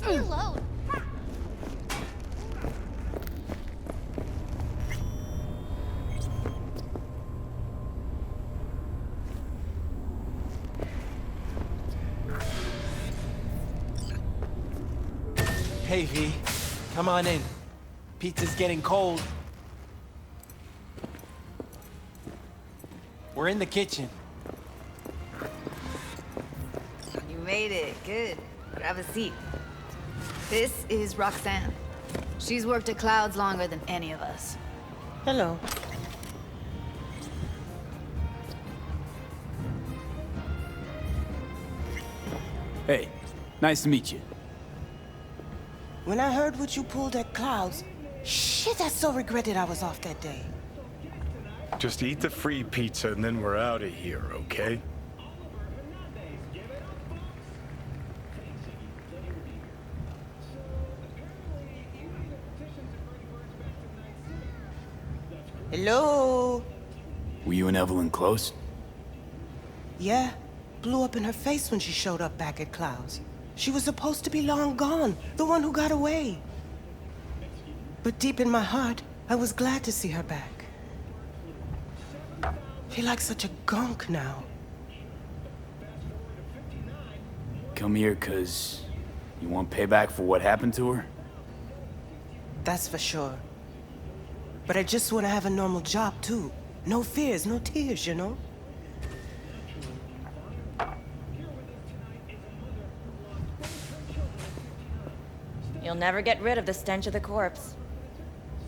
Leave me alone. Hey, V. Come on in. Pizza's getting cold. We're in the kitchen. You made it. Good. Grab a seat. This is Roxanne. She's worked at Clouds longer than any of us. Hello. Hey, nice to meet you. When I heard what you pulled at Clouds, shit, I so regretted I was off that day. Just eat the free pizza and then we're out of here, okay? Hello? Were you and Evelyn close? Yeah, blew up in her face when she showed up back at Clouds. She was supposed to be long gone, the one who got away. But deep in my heart, I was glad to see her back. Feel like such a gunk now. Come here 'cause you want payback for what happened to her? That's for sure. But I just want to have a normal job, too. No fears, no tears, you know? You'll never get rid of the stench of the corpse.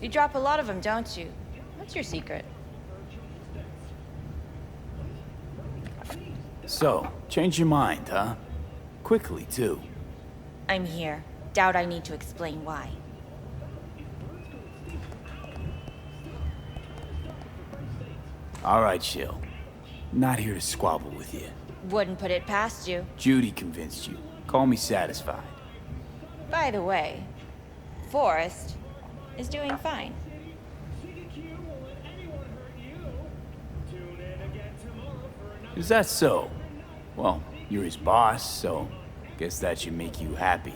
You drop a lot of them, don't you? What's your secret? So, change your mind, huh? Quickly, too. I'm here. Doubt I need to explain why. All right, Shill. Not here to squabble with you. Wouldn't put it past you. Judy convinced you. Call me satisfied. By the way, Forrest is doing fine. Is that so? Well, you're his boss, so guess that should make you happy.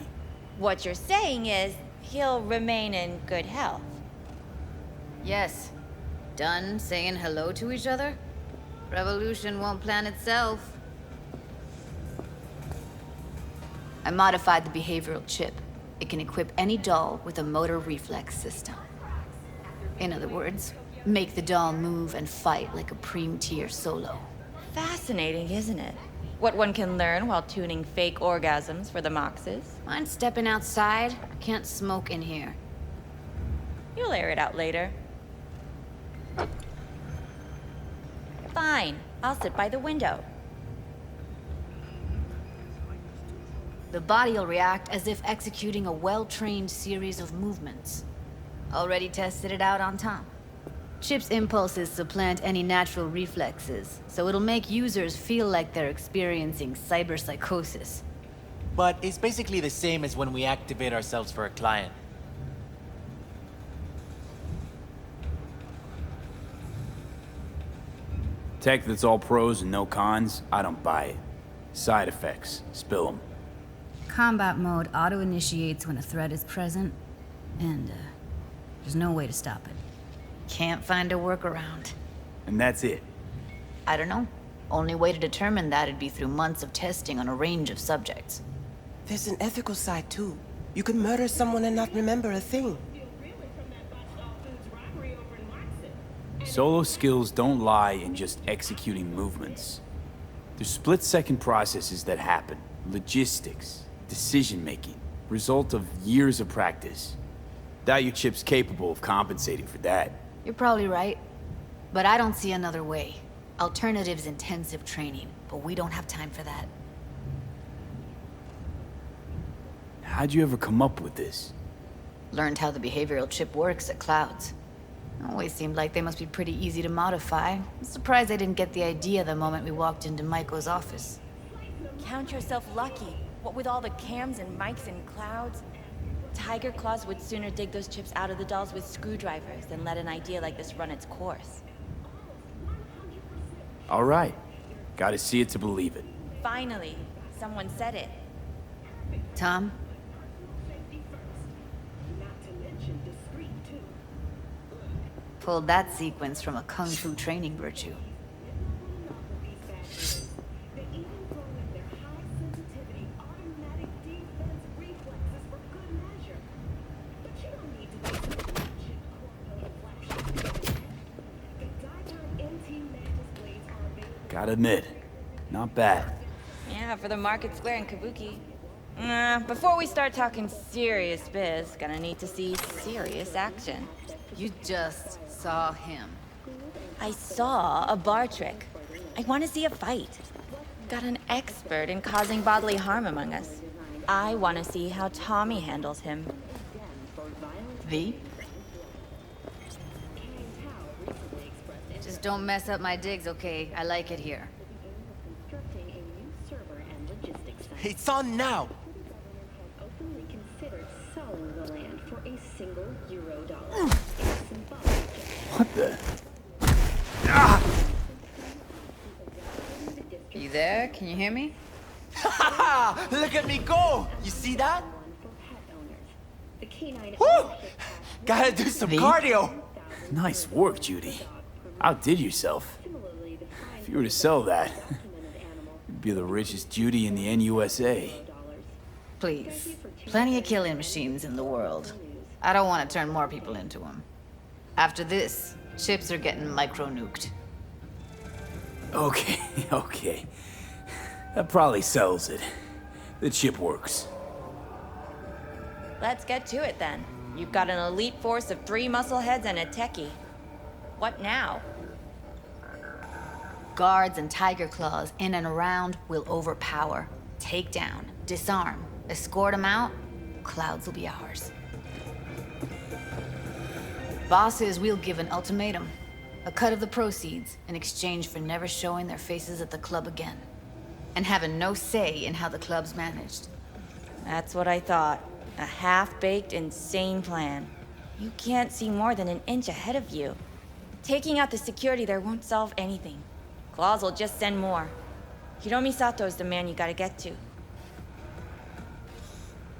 What you're saying is he'll remain in good health. Yes. Done saying hello to each other? Revolution won't plan itself. I modified the behavioral chip. It can equip any doll with a motor reflex system. In other words, make the doll move and fight like a Preem-tier solo. Fascinating, isn't it? What one can learn while tuning fake orgasms for the Moxes. Mind stepping outside? Can't smoke in here. You'll air it out later. Fine, I'll sit by the window. The body'll react as if executing a well-trained series of movements. Already tested it out on Tom. Chip's impulses supplant any natural reflexes, so it'll make users feel like they're experiencing cyberpsychosis. But it's basically the same as when we activate ourselves for a client. Tech that's all pros and no cons, I don't buy it. Side effects, spill them. Combat mode auto-initiates when a threat is present, and there's no way to stop it. Can't find a workaround. And that's it. I don't know. Only way to determine that'd be through months of testing on a range of subjects. There's an ethical side, too. You could murder someone and not remember a thing. Solo skills don't lie in just executing movements. There's split-second processes that happen. Logistics, decision-making, result of years of practice. Doubt your chip's capable of compensating for that. You're probably right. But I don't see another way. Alternative's intensive training, but we don't have time for that. How'd you ever come up with this? Learned how the behavioral chip works at Clouds. Always seemed like they must be pretty easy to modify. I'm surprised I didn't get the idea the moment we walked into Maiko's office. Count yourself lucky. What with all the cams and mics and Clouds? Tiger Claws would sooner dig those chips out of the dolls with screwdrivers than let an idea like this run its course. All right. Gotta see it to believe it. Finally, someone said it. Tom, Pulled that sequence from a kung fu training virtue. Gotta admit, not bad. Yeah, for the Market Square in Kabuki. Before we start talking serious biz, gonna need to see serious action. You just saw him. I saw a bar trick. I want to see a fight. Got an expert in causing bodily harm among us. I want to see how Tommy handles him. V? Just don't mess up my digs, okay? I like it here. It's on now! Openly considered selling the land for a single $1. It's symbolic. What the? You there? Can you hear me? Ha! Look at me go! You see that? For pet owners. The canine Woo! Gotta do some V? cardio! Nice work, Judy. Outdid yourself. similarly the If you were to sell that, you'd be the richest Judy in the NUSA. Please. Plenty of killing machines in the world. I don't want to turn more people into them. After this, chips are getting micro-nuked. Okay, okay. That probably sells it. The chip works. Let's get to it then. You've got an elite force of 3 muscleheads and a techie. What now? Guards and tiger claws in and around will overpower, take down, disarm, escort them out. Clouds will be ours. Bosses, we'll give an ultimatum. A cut of the proceeds in exchange for never showing their faces at the club again. And having no say in how the club's managed. That's what I thought. A half-baked, insane plan. You can't see more than an inch ahead of you. Taking out the security there won't solve anything. Claws will just send more. Hiromi Sato's the man you gotta get to.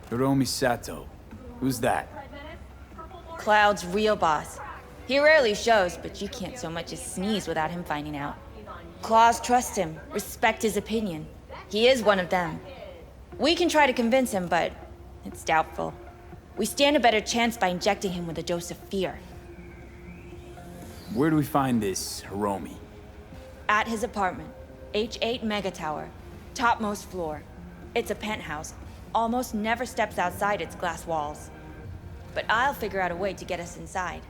Hiromi Sato. Who's that? Cloud's real boss. He rarely shows, but you can't so much as sneeze without him finding out. Claws trust him, respect his opinion. He is one of them. We can try to convince him, but it's doubtful. We stand a better chance by injecting him with a dose of fear. Where do we find this Hiromi? At his apartment, H8 Mega Tower, topmost floor. It's a penthouse, almost never steps outside its glass walls. But I'll figure out a way to get us inside.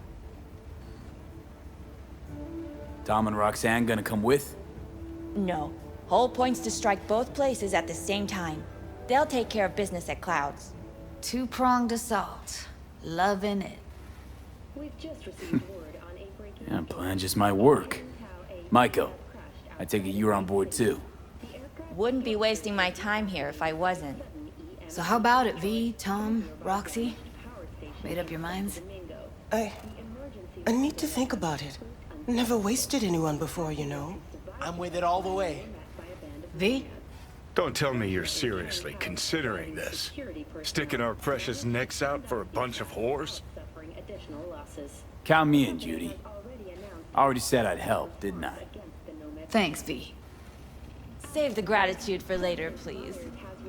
Tom and Roxanne gonna come with? No. Whole point's to strike both places at the same time. They'll take care of business at Clouds. Two-pronged assault. Loving it. We've just received word on a breaking Yeah, plan just might work. Maiko, I take it you're on board too. Wouldn't be wasting my time here if I wasn't. So how about it, V, Tom, Roxy? Made up your minds? I need to think about it. Never wasted anyone before, you know. I'm with it all the way. V? Don't tell me you're seriously considering this. Sticking our precious necks out for a bunch of whores? suffering additional losses. Count me in, Judy. I already said I'd help, didn't I? Thanks, V. Save the gratitude for later, please.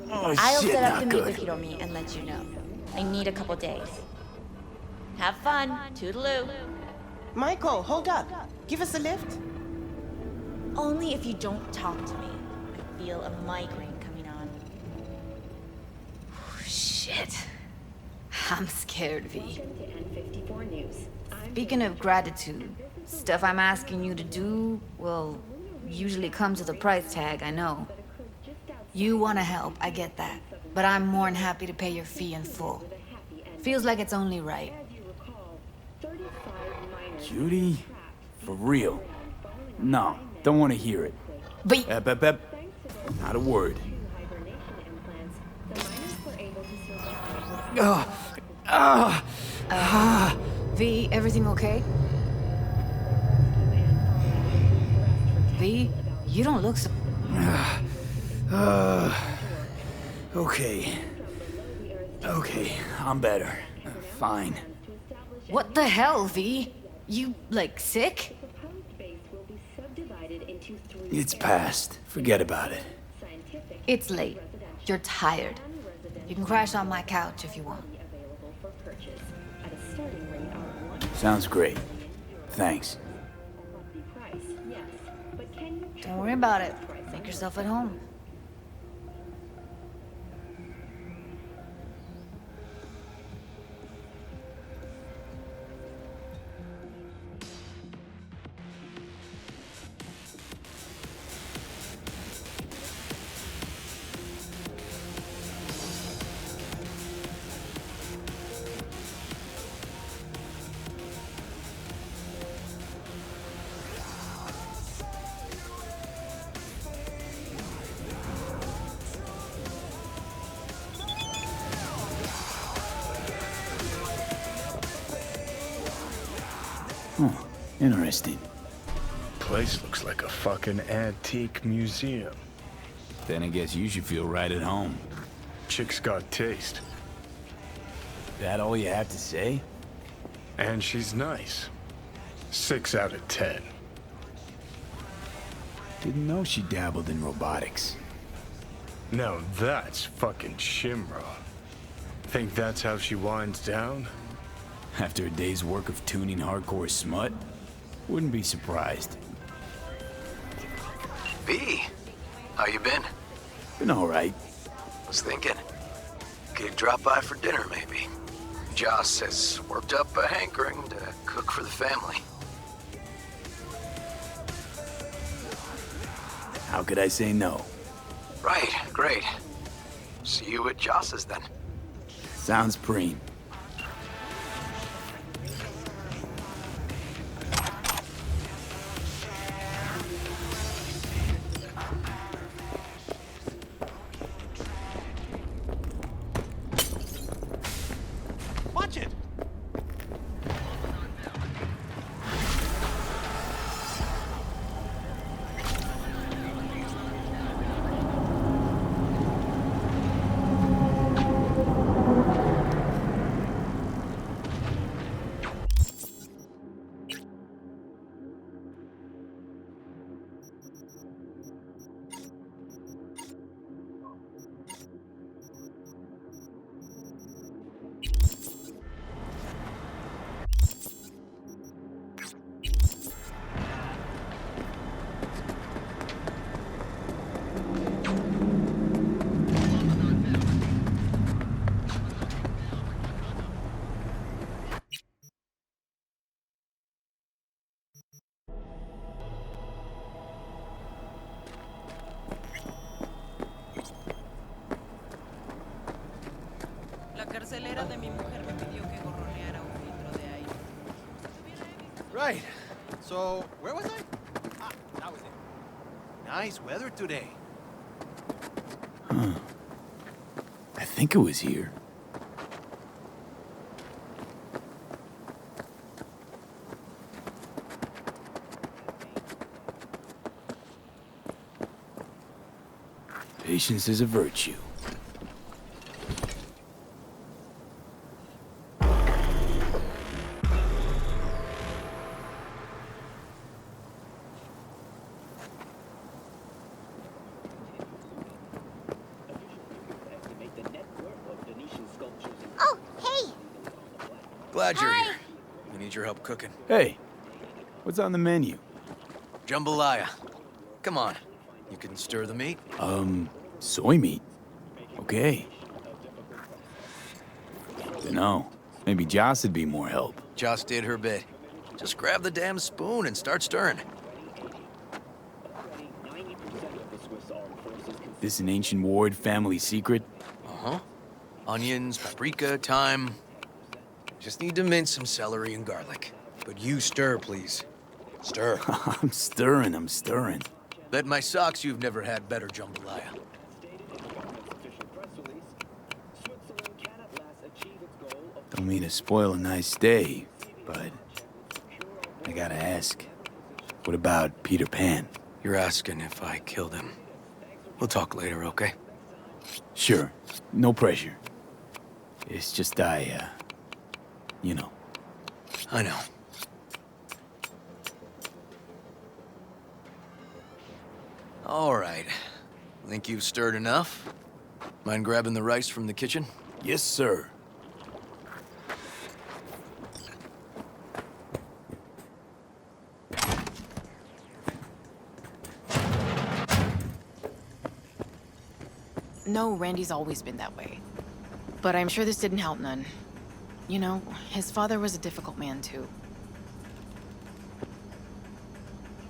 Oh, I'll shit, set up not the meet good. with Hiromi and let you know. I need a couple days. Have fun. Toodaloo. Michael, hold up. Give us a lift. Only if you don't talk to me. I feel a migraine coming on. Shit. I'm scared, V. To N54 News. Speaking of gratitude, stuff I'm asking you to do, well, usually comes with a price tag, I know. You want to help, I get that. But I'm more than happy to pay your fee in full. Feels like it's only right. Judy? For real? No, don't want to hear it. But Ep. Not a word. V, everything okay? V, you don't look so... Okay. Okay, I'm better. Fine. What the hell, V? You, like, sick? The proposed base will be subdivided into 3 It's areas. past. Forget about it. Scientific, It's late. residential, You're tired. and residential You can crash on my couch if you want. available for purchase at a starting rate of 1 Sounds great. Thanks. monthly price. Yes, but can you Don't worry about it. Make yourself at home. Huh. Interesting. Place looks like a fucking antique museum. Then I guess you should feel right at home. Chick's got taste. That all you have to say? And she's nice. 6 out of 10. Didn't know she dabbled in robotics. Now that's fucking Shimra. Think that's how she winds down? After a day's work of tuning hardcore smut? Wouldn't be surprised. V, how you been? Been alright. Was thinking. Could drop by for dinner, maybe. Joss has worked up a hankering to cook for the family. How could I say no? Right, great. See you at Joss's then. Sounds preem. Watch it! La carcelera de mi mujer me pidió que gorroneara un filtro de aire. Right. So, where was I? Ah, that was it. Nice weather today. I think it was here. Patience is a virtue. Oh, hey! Glad you're here. We need your help cooking. Hey, what's on the menu? Jambalaya. Come on. You can stir the meat. Soy meat. Okay. Dunno. Maybe Joss would be more help. Joss did her bit. Just grab the damn spoon and start stirring. This an ancient Ward family secret? Uh-huh. Onions, paprika, thyme. Just need to mince some celery and garlic. But you stir, please. Stir. I'm stirring. Bet my socks you've never had better jambalaya. Don't mean to spoil a nice day, but I gotta ask. What about Peter Pan? You're asking if I killed him. We'll talk later, okay? Sure, no pressure. It's just you know. I know. All right. Think you've stirred enough? Mind grabbing the rice from the kitchen? Yes, sir. No, Randy's always been that way. But I'm sure this didn't help none. You know, his father was a difficult man, too.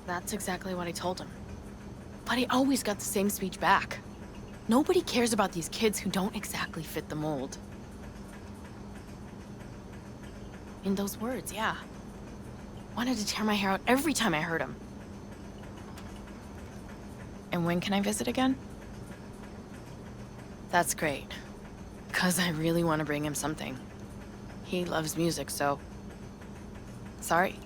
That's exactly what I told him. But he always got the same speech back. Nobody cares about these kids who don't exactly fit the mold. In those words, yeah. Wanted to tear my hair out every time I heard him. And when can I visit again? That's great. 'Cause I really want to bring him something. He loves music, so... Sorry.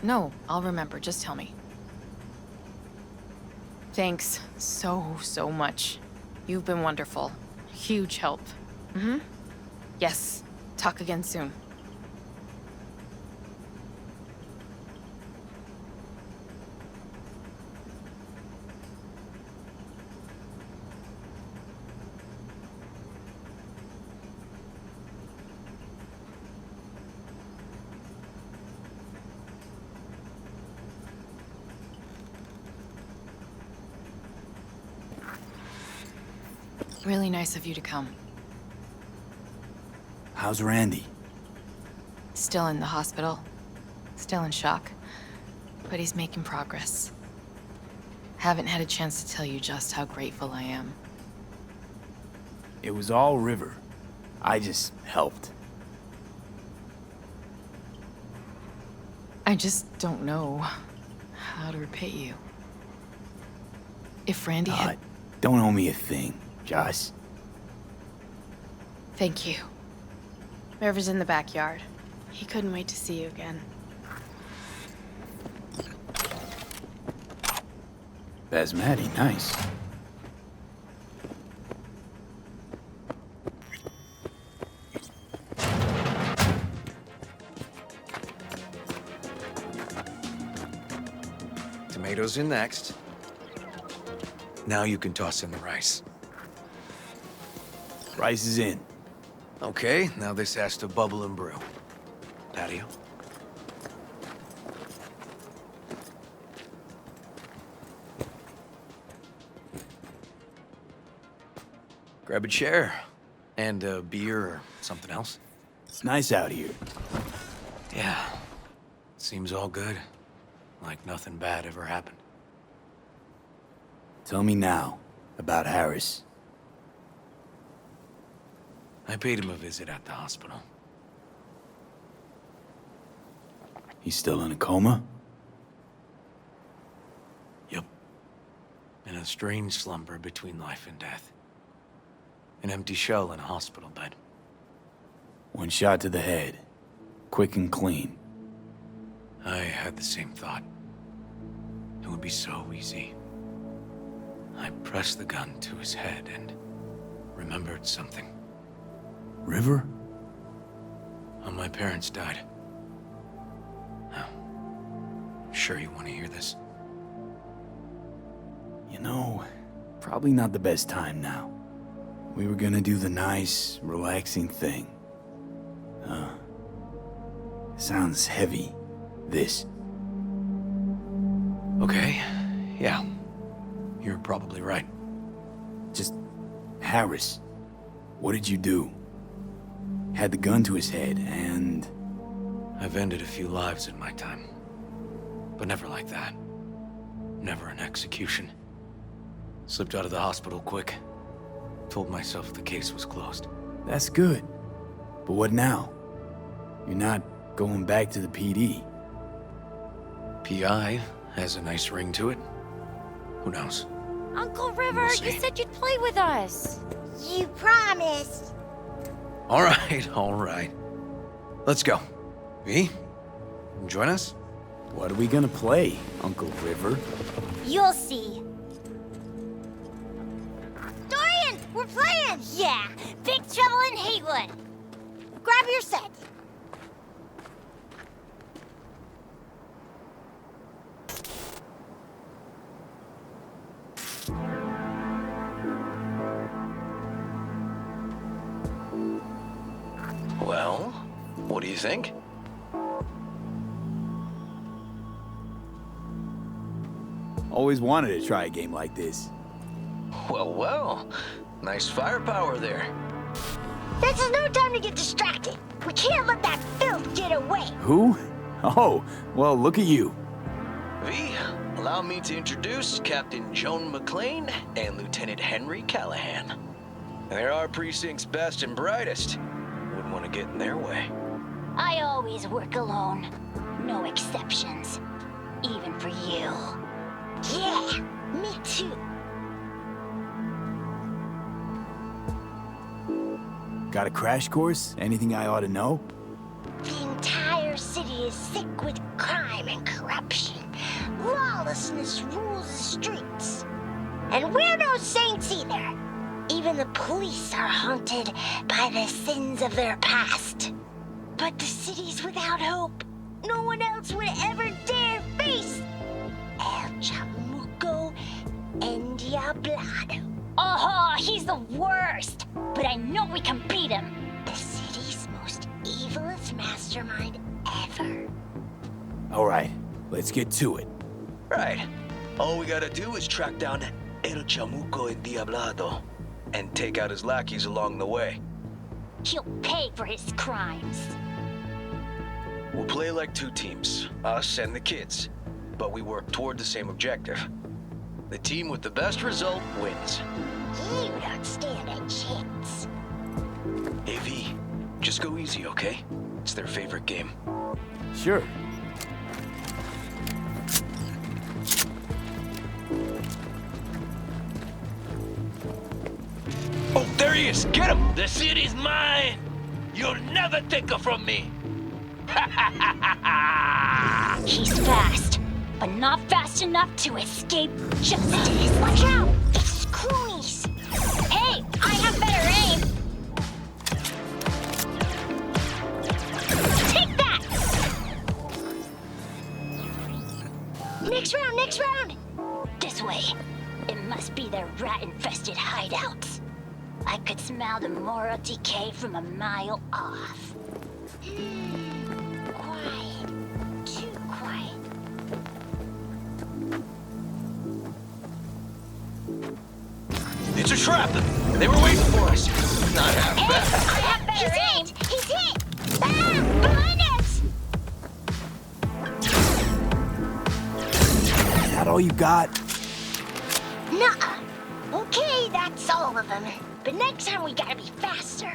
No, I'll remember. Just tell me. Thanks so much. You've been wonderful. Huge help. Yes. Talk again soon. Really nice of you to come. How's Randy? Still in the hospital. Still in shock. But he's making progress. Haven't had a chance to tell you just how grateful I am. It was all River. I just helped. I just don't know how to repay you. If Randy had... Don't owe me a thing, Joss. Thank you. River's in the backyard. He couldn't wait to see you again. Basmati, nice. Tomatoes in next. Now you can toss in the rice. Rice is in. Okay, now this has to bubble and brew. Patio. Grab a chair. And a beer or something else. It's nice out here. Yeah. Seems all good. Like nothing bad ever happened. Tell me now about Harris. I paid him a visit at the hospital. He's still in a coma? Yep. In a strange slumber between life and death. An empty shell in a hospital bed. One shot to the head. Quick and clean. I had the same thought. It would be so easy. I pressed the gun to his head and remembered something. River? When my parents died. Now, I'm sure you want to hear this. You know, probably not the best time now. We were gonna do the nice, relaxing thing. Sounds heavy, this. Okay, yeah. You're probably right. Just, Harris, what did you do? Had the gun to his head, and... I've ended a few lives in my time. But never like that. Never an execution. Slipped out of the hospital quick. Told myself the case was closed. That's good. But what now? You're not going back to the PD. PI has a nice ring to it. Who knows? Uncle River, We'll see. you said you'd play with us. You promised. All right. Let's go. V, join us? What are we gonna play, Uncle River? You'll see. Dorian, we're playing! Yeah, Big Trouble in Haywood. Grab your set. What do you think? Always wanted to try a game like this. Well, well. Nice firepower there. This is no time to get distracted. We can't let that filth get away. Who? Oh, well, look at you. V, allow me to introduce Captain Joan McClane and Lieutenant Henry Callahan. They're our precinct's best and brightest. Wouldn't want to get in their way. I always work alone. No exceptions. Even for you. Yeah, me too. Got a crash course? Anything I ought to know? The entire city is sick with crime and corruption. Lawlessness rules the streets. And we're no saints either. Even the police are haunted by the sins of their past. But the city's without hope. No one else would ever dare face El Chamuco Endiablado. Oh, he's the worst. But I know we can beat him. The city's most evilest mastermind ever. All right, let's get to it. Right. All we gotta do is track down El Chamuco Endiablado and take out his lackeys along the way. He'll pay for his crimes. We'll play like two teams, us and the kids, but we work toward the same objective. The team with the best result wins. You don't stand a chance. Hey V, just go easy, okay? It's their favorite game. Sure. Oh, there he is! Get him! The city's mine! You'll never take her from me! He's fast, but not fast enough to escape justice. Watch out! It's cronies! Hey, I have better aim! Take that! Next round, next round! This way. It must be their rat-infested hideouts. I could smell the moral decay from a mile off. Quiet. Too quiet. It's a trap! They were waiting for us! Not half Hey, bad. I have better aim! He's hit! Ah! Behind us! That all you got? Nuh-uh. Okay, that's all of them. But next time we gotta be faster.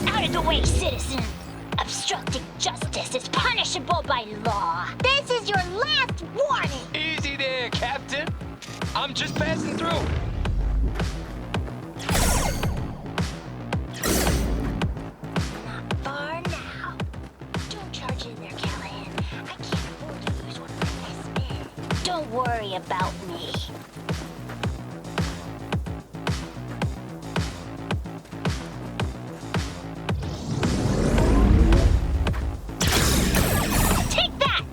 Out of the way, citizen! Obstructing justice is punishable by law. This is your last warning! Easy there, Captain. I'm just passing through. Not far now. Don't charge in there, Callahan. I can't afford to lose one of my best men. Don't worry about me. Take that!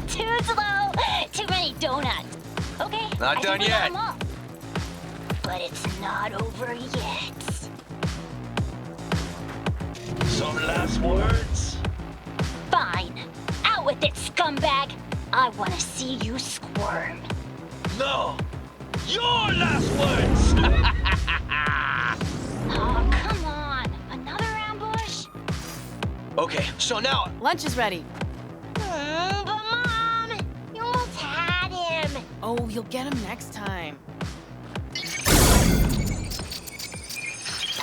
Too slow. Too many donuts. Okay. Not I done think we got yet. 'em all. But it's not over yet. Some last words? Fine. Out with it, scumbag. I want to see you squirm. No. Your last words! Oh, come on. Another ambush? Okay, so now... Lunch is ready. But Mom, you almost had him. Oh, you'll get him next time.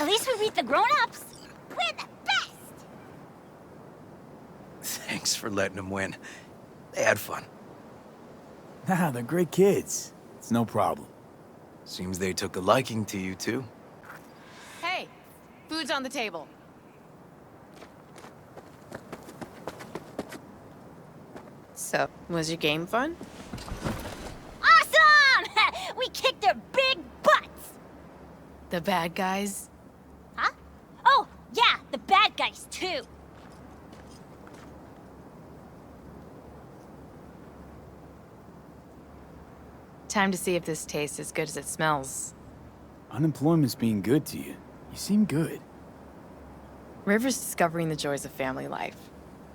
At least we beat the grown-ups. We're the best. Thanks for letting them win. They had fun. Nah, they're great kids. It's no problem. Seems they took a liking to you, too. Hey, food's on the table. So, was your game fun? Awesome! We kicked their big butts! The bad guys? Huh? Oh, yeah, the bad guys, too. Time to see if this tastes as good as it smells. Unemployment's being good to you. You seem good. River's discovering the joys of family life.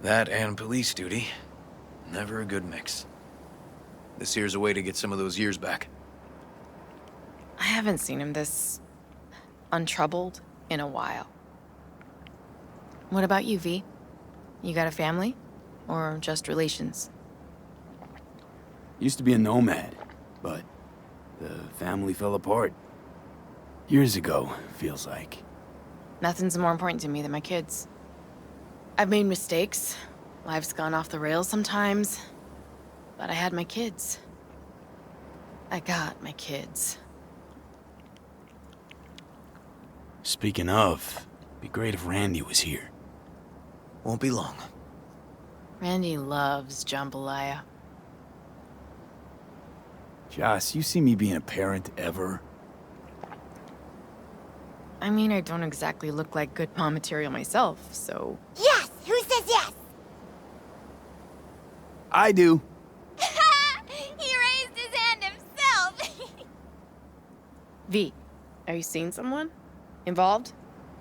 That and police duty. Never a good mix. This here's a way to get some of those years back. I haven't seen him this untroubled in a while. What about you, V? You got a family? Or just relations? Used to be a nomad, but the family fell apart. Years ago, feels like. Nothing's more important to me than my kids. I've made mistakes. Life's gone off the rails sometimes. But I had my kids. I got my kids. Speaking of, be great if Randy was here. Won't be long. Randy loves jambalaya. Joss, you see me being a parent ever? I mean, I don't exactly look like good mom material myself, so... Yes! Who says yes? I do. He raised his hand himself! V, are you seeing someone? Involved?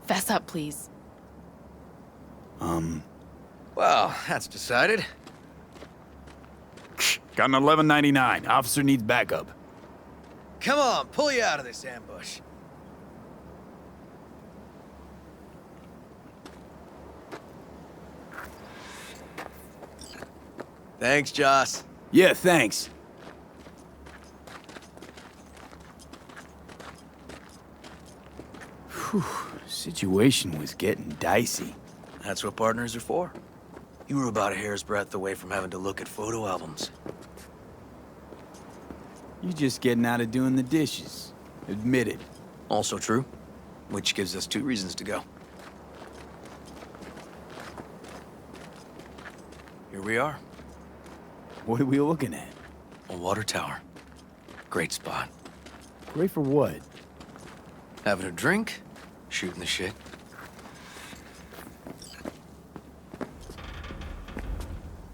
Fess up, please. Well, that's decided. Got an 1199. Officer needs backup. Come on, pull you out of this ambush. Thanks, Joss. Yeah, thanks. Whew, situation was getting dicey. That's what partners are for. You were about a hair's breadth away from having to look at photo albums. You just getting out of doing the dishes. Admit it. Also true, which gives us 2 reasons to go. Here we are. What are we looking at? A water tower. Great spot. Great for what? Having a drink, shooting the shit.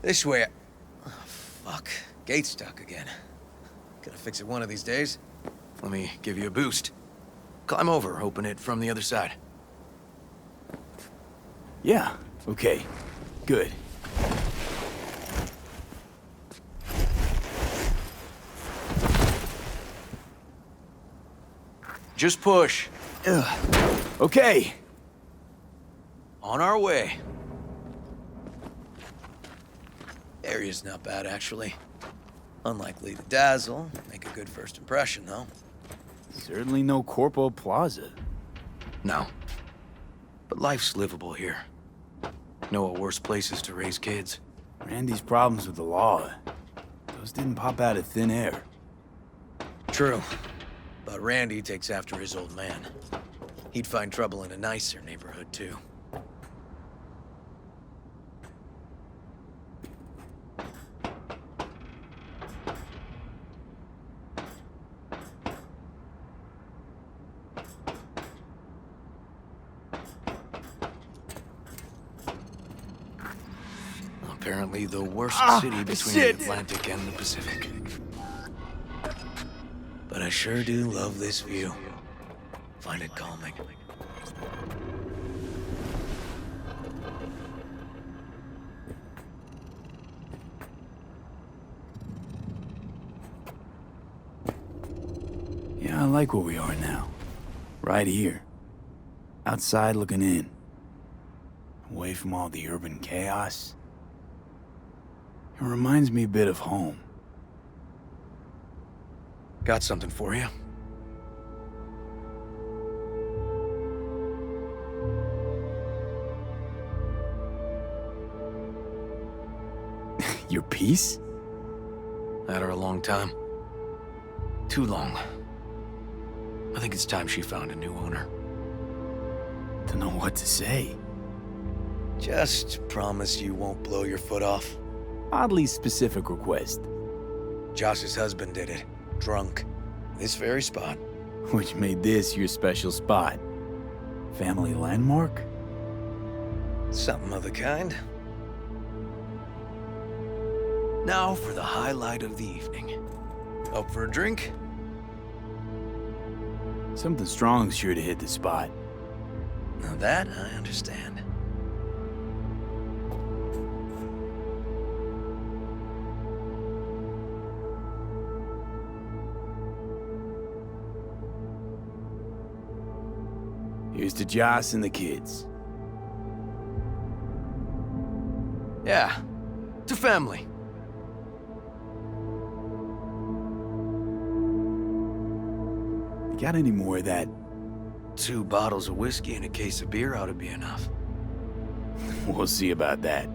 This way. Oh, fuck. Gate's stuck again. Gotta fix it one of these days. Let me give you a boost. Climb over, open it from the other side. Yeah, okay. Good. Just push. Ugh. Okay. On our way. Area's not bad, actually. Unlikely to dazzle. Make a good first impression, though. Certainly no Corpo Plaza. No. But life's livable here. Know of worse places to raise kids. Randy's problems with the law. Those didn't pop out of thin air. True. But Randy takes after his old man. He'd find trouble in a nicer neighborhood, too. Apparently the worst city between the Atlantic and the Pacific. But I sure do love this view. Find it calming. Yeah, I like where we are now. Right here. Outside looking in. Away from all the urban chaos. It reminds me a bit of home. Got something for you. Your piece? Had her a long time. Too long. I think it's time she found a new owner. Don't know what to say. Just promise you won't blow your foot off. Oddly specific request. Josh's husband did it. Drunk. This very spot. Which made this your special spot. Family landmark? Something of the kind. Now for the highlight of the evening. Up for a drink? Something strong's sure to hit the spot. Now that I understand. Here's to Joss and the kids. Yeah, to family. You got any more of that? 2 bottles of whiskey and a case of beer ought to be enough. We'll see about that.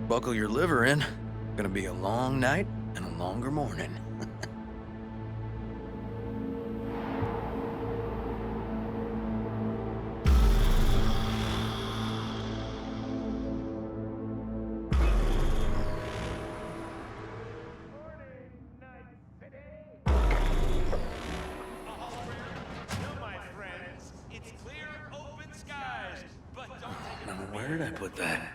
Buckle your liver in. Gonna be a long night and a longer morning. Now, where did I put that?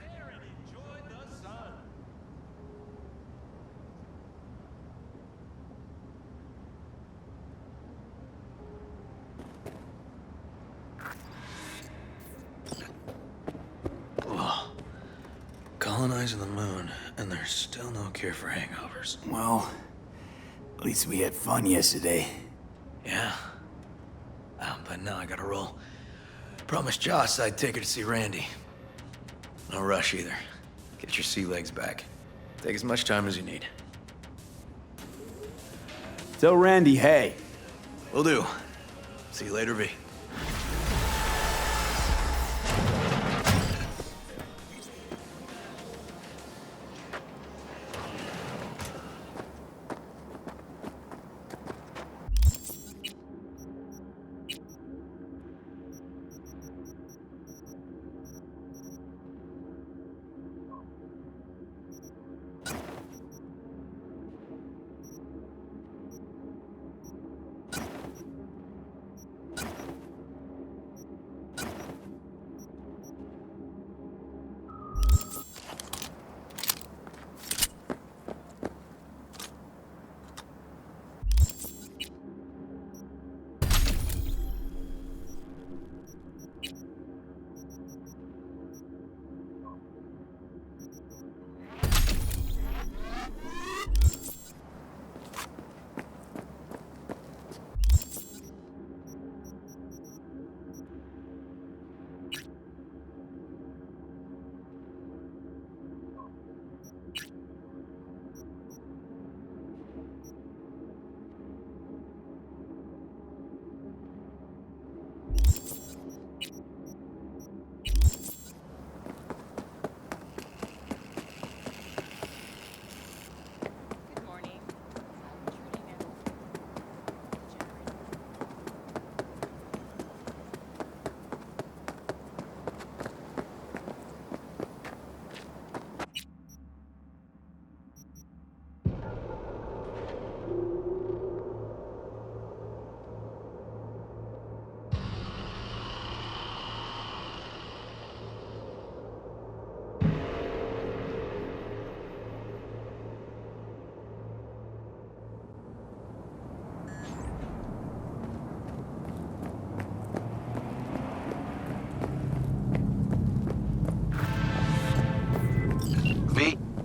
Ugh. Colonizing the moon, and there's still no cure for hangovers. Well, at least we had fun yesterday. Yeah. But now I gotta roll. Promised Joss I'd take her to see Randy. No rush either. Get your sea legs back. Take as much time as you need. Tell Randy, hey. Will do. See you later, V.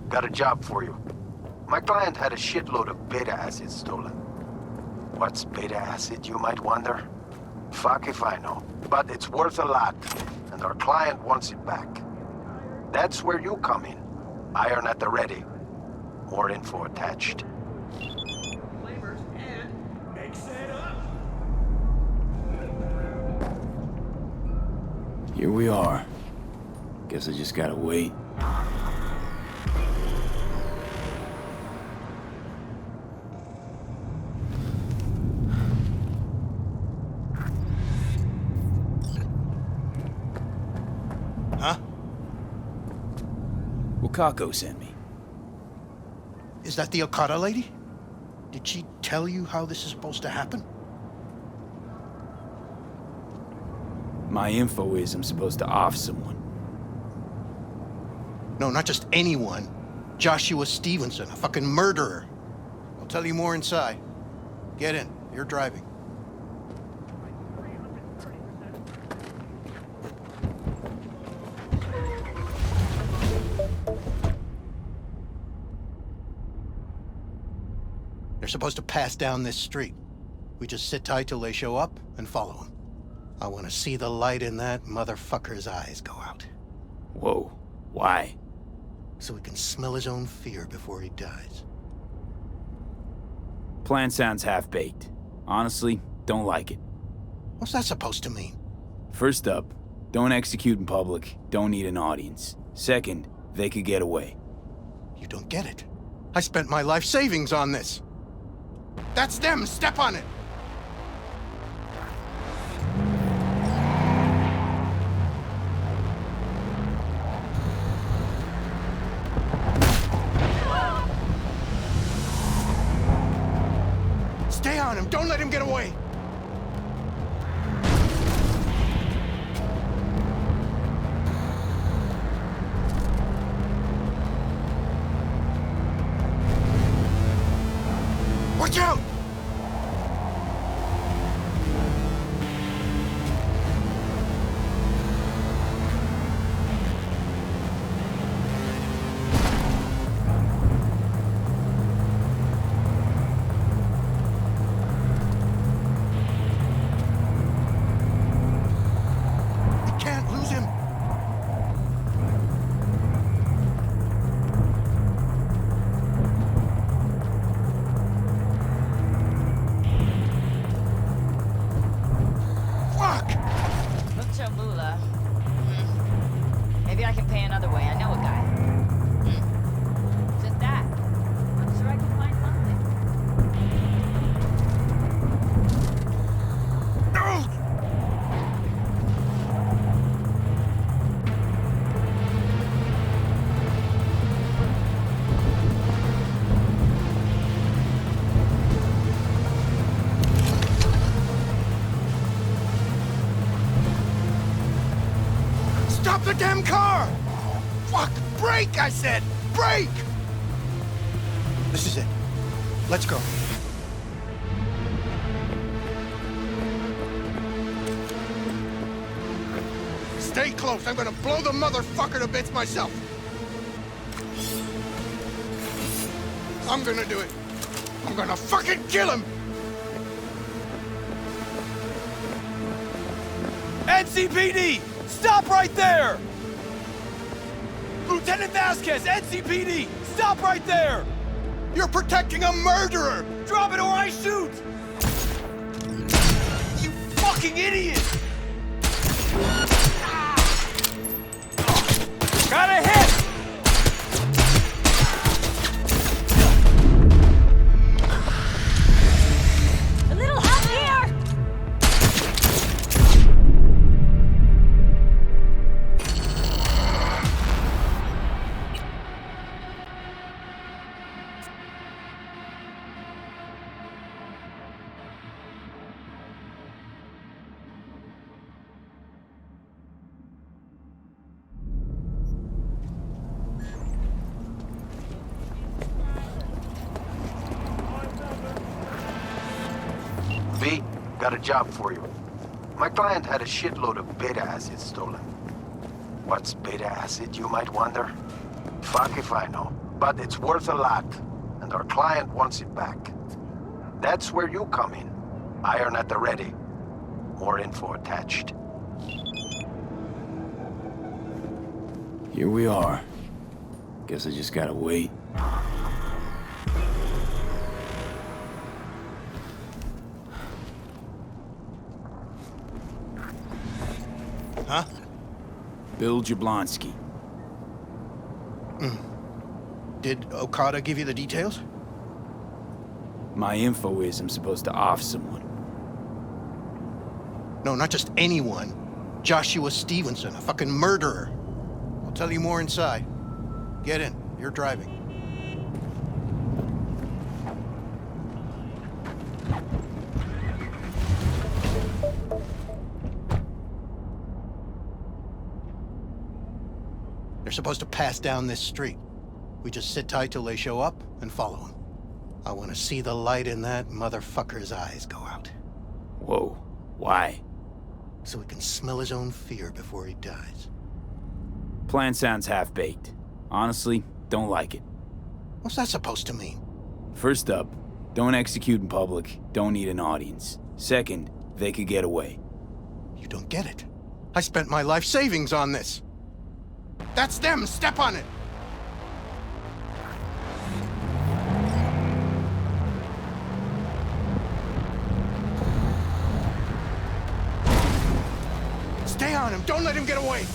Got a job for you. My client had a shitload of beta acid stolen. What's beta acid, you might wonder? Fuck if I know. But it's worth a lot, and our client wants it back. That's where you come in. Iron at the ready. More info attached. Flavors and mix it up. Here we are. Guess I just gotta wait. Huh? Wakako sent me. Is that the Okada lady? Did she tell you how this is supposed to happen? My info is I'm supposed to off someone. No, not just anyone. Joshua Stevenson, a fucking murderer. I'll tell you more inside. Get in. You're driving. They're supposed to pass down this street. We just sit tight till they show up and follow them. I want to see the light in that motherfucker's eyes go out. Whoa. Why? So he can smell his own fear before he dies. Plan sounds half-baked. Honestly, don't like it. What's that supposed to mean? First up, don't execute in public, don't need an audience. Second, they could get away. You don't get it. I spent my life savings on this. That's them! Step on it! Stay on him! Don't let him get away! Watch out! We can't lose him. Mucho moolah. Maybe I can pay another way. I know a guy. Just that. I'm sure I can find something. Stop the damn car! Fuck! Brake, I said! Brake! This is it. Let's go. Stay close. I'm gonna blow the motherfucker to bits myself. I'm gonna do it. I'm gonna fucking kill him! NCPD! Stop right there! Lieutenant Vasquez, NCPD! Stop right there! You're protecting a murderer! Drop it or I shoot! You fucking idiot! Got a hit! A little help here! V, got a job for you. My client had a shitload of beta acid stolen. What's beta acid, you might wonder? Fuck if I know, but it's worth a lot, and our client wants it back. That's where you come in. Iron at the ready. More info attached. Here we are. Guess I just gotta wait. Huh? Bill Jablonski. Did Okada give you the details? My info is I'm supposed to off someone. No, not just anyone. Joshua Stevenson, a fucking murderer. I'll tell you more inside. Get in. You're driving. They're supposed to pass down this street. We just sit tight till they show up and follow them. I want to see the light in that motherfucker's eyes go out. Whoa. Why? So he can smell his own fear before he dies. Plan sounds half-baked. Honestly, don't like it. What's that supposed to mean? First up, don't execute in public. Don't need an audience. Second, they could get away. You don't get it. I spent my life savings on this. That's them! Step on it! Stay on him! Don't let him get away!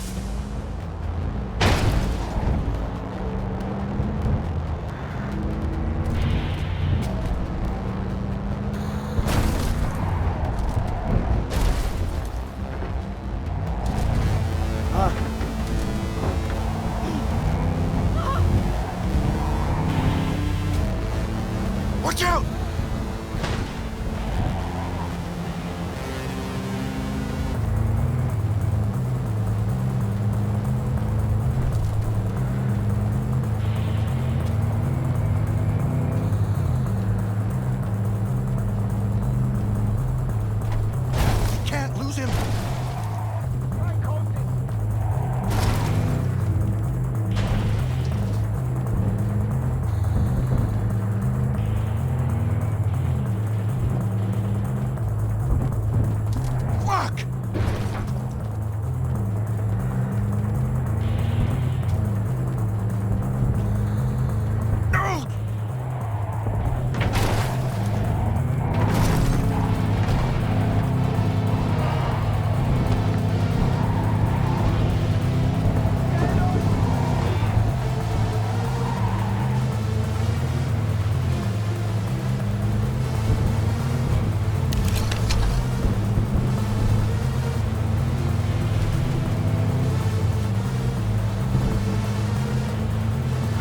Watch out! Can't lose him. Fuck! No!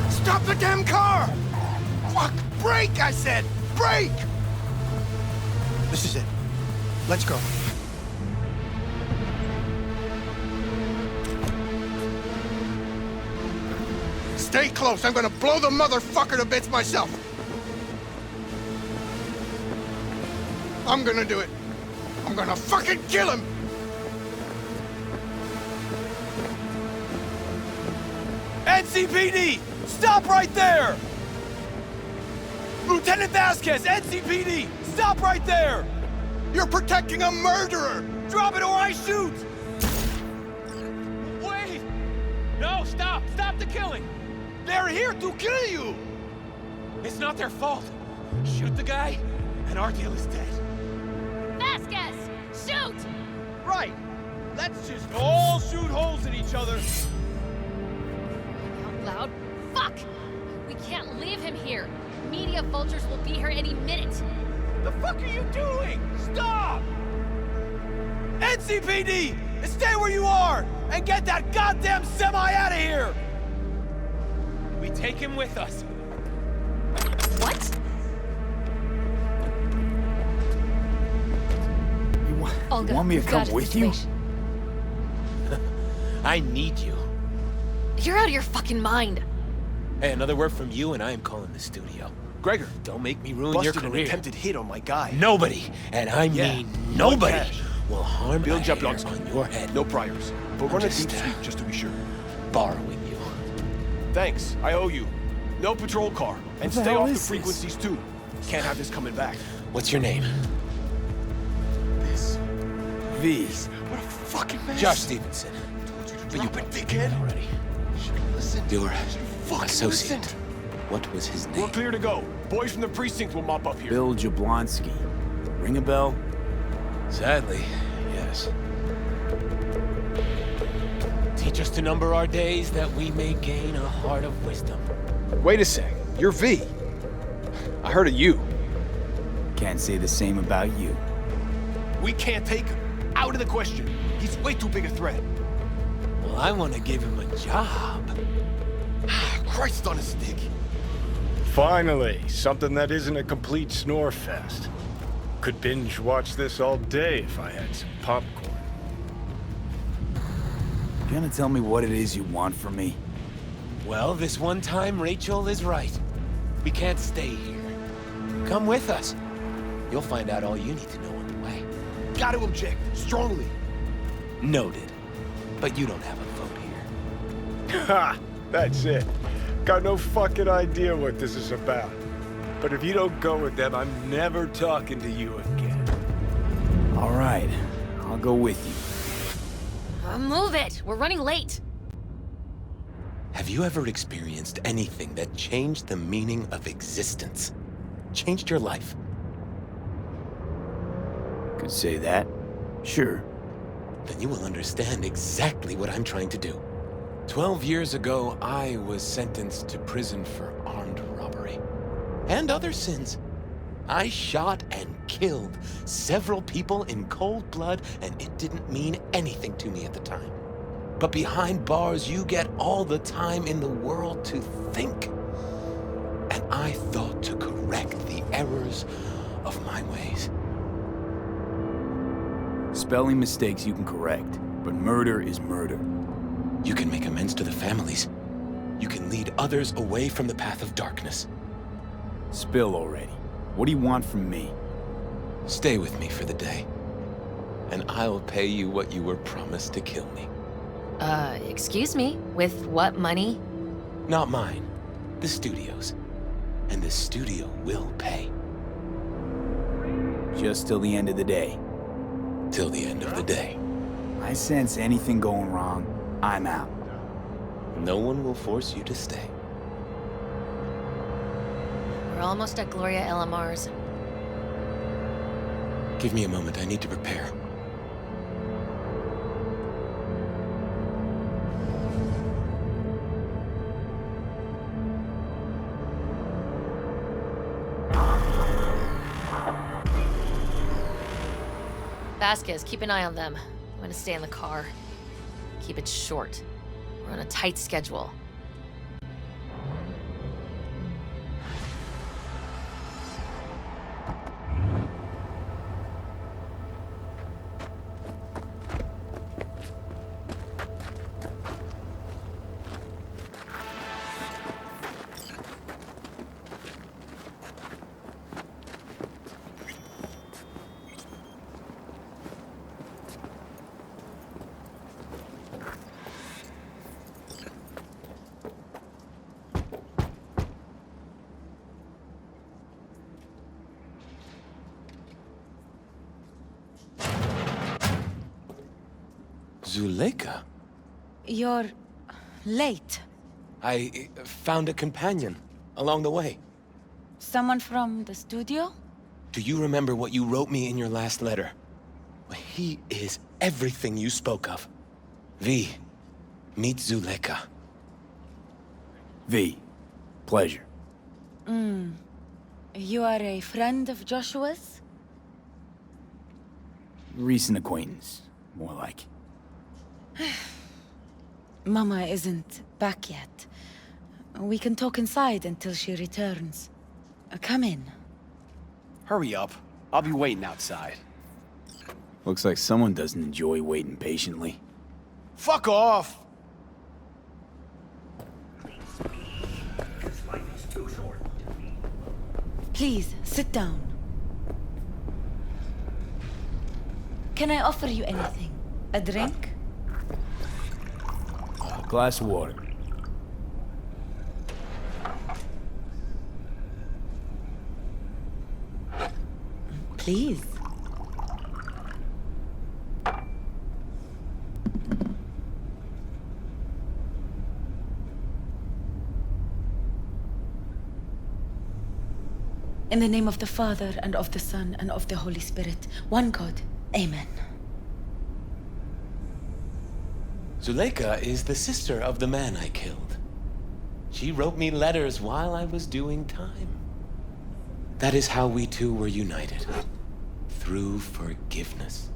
Stop the damn car! Fuck! Brake, I said! Brake! This is it. Let's go. Stay close. I'm gonna blow the motherfucker to bits myself. I'm gonna do it. I'm gonna fucking kill him! NCPD! Stop right there! Lieutenant Vasquez, NCPD! Stop right there! You're protecting a murderer! Drop it or I shoot! Wait! No, stop! Stop the killing! They're here to kill you! It's not their fault. Shoot the guy, and our deal is dead. Vasquez! Shoot! Right! Let's just all shoot holes in each other. Out loud. Fuck! We can't leave him here. Media vultures will be here any minute. The fuck are you doing? Stop! NCPD! Stay where you are! And get that goddamn semi out of here! We take him with us. What? You want me to come with you? I need you. You're out of your fucking mind. Hey, another word from you and I am calling the studio. Gregor, don't make me ruin your career. An attempted hit on my guy. Nobody, and I mean nobody, will harm Build a your hair blocks on your head. No priors. But I'm run a just, deep sweep just to be sure. Borrowing you. Thanks, I owe you. No patrol car. And What the stay hell off the is this? frequencies too. Can't have this coming back. What's your name? V. What a fucking mess. Josh Stevenson. But you've been dickhead already. Listen. Your Fucking associate. listen. What was his We're name? clear to go. Boys from the precinct will mop up here. Bill Jablonski. Ring a bell? Sadly, yes. Teach us to number our days that we may gain a heart of wisdom. Wait a sec. You're V. I heard of you. Can't say the same about you. We can't take him. Out of the question. He's way too big a threat. Well, I want to give him a job. Christ on a stick. Finally, something that isn't a complete snore fest. Could binge watch this all day if I had some popcorn. You gonna tell me what it is you want from me? Well, this one time, Rachel is right. We can't stay here. Come with us. You'll find out all you need to know on the way. Got to object, strongly. Noted. But you don't have a vote here. Ha! That's it. Got no fucking idea what this is about. But if you don't go with them, I'm never talking to you again. All right, I'll go with you. Move it! We're running late! Have you ever experienced anything that changed the meaning of existence? Changed your life? Could say that. Sure. Then you will understand exactly what I'm trying to do. 12 years ago, I was sentenced to prison for armed robbery. And other sins. I shot and killed several people in cold blood, and it didn't mean anything to me at the time. But behind bars, you get all the time in the world to think. And I thought to correct the errors of my ways. Spelling mistakes you can correct, but murder is murder. You can make amends to the families. You can lead others away from the path of darkness. Spill already. What do you want from me? Stay with me for the day, and I'll pay you what you were promised to kill me. Excuse me? With what money? Not mine. The studio's. And the studio will pay. Just till the end of the day. Till the end of the day. I sense anything going wrong, I'm out. No one will force you to stay. We're almost at Gloria LMR's. Give me a moment, I need to prepare. Vasquez, keep an eye on them. I'm gonna stay in the car. Keep it short. We're on a tight schedule. Zuleika? You're late. I found a companion along the way. Someone from the studio? Do you remember what you wrote me in your last letter? He is everything you spoke of. V, meet Zuleika. V, pleasure. You are a friend of Joshua's? Recent acquaintance, more like. Mama isn't back yet. We can talk inside until she returns. Come in. Hurry up. I'll be waiting outside. Looks like someone doesn't enjoy waiting patiently. Fuck off! Please, sit down. Can I offer you anything? A drink? A glass of water. Please. In the name of the Father, and of the Son, and of the Holy Spirit, one God. Amen. Zuleika is the sister of the man I killed. She wrote me letters while I was doing time. That is how we two were united. Through forgiveness.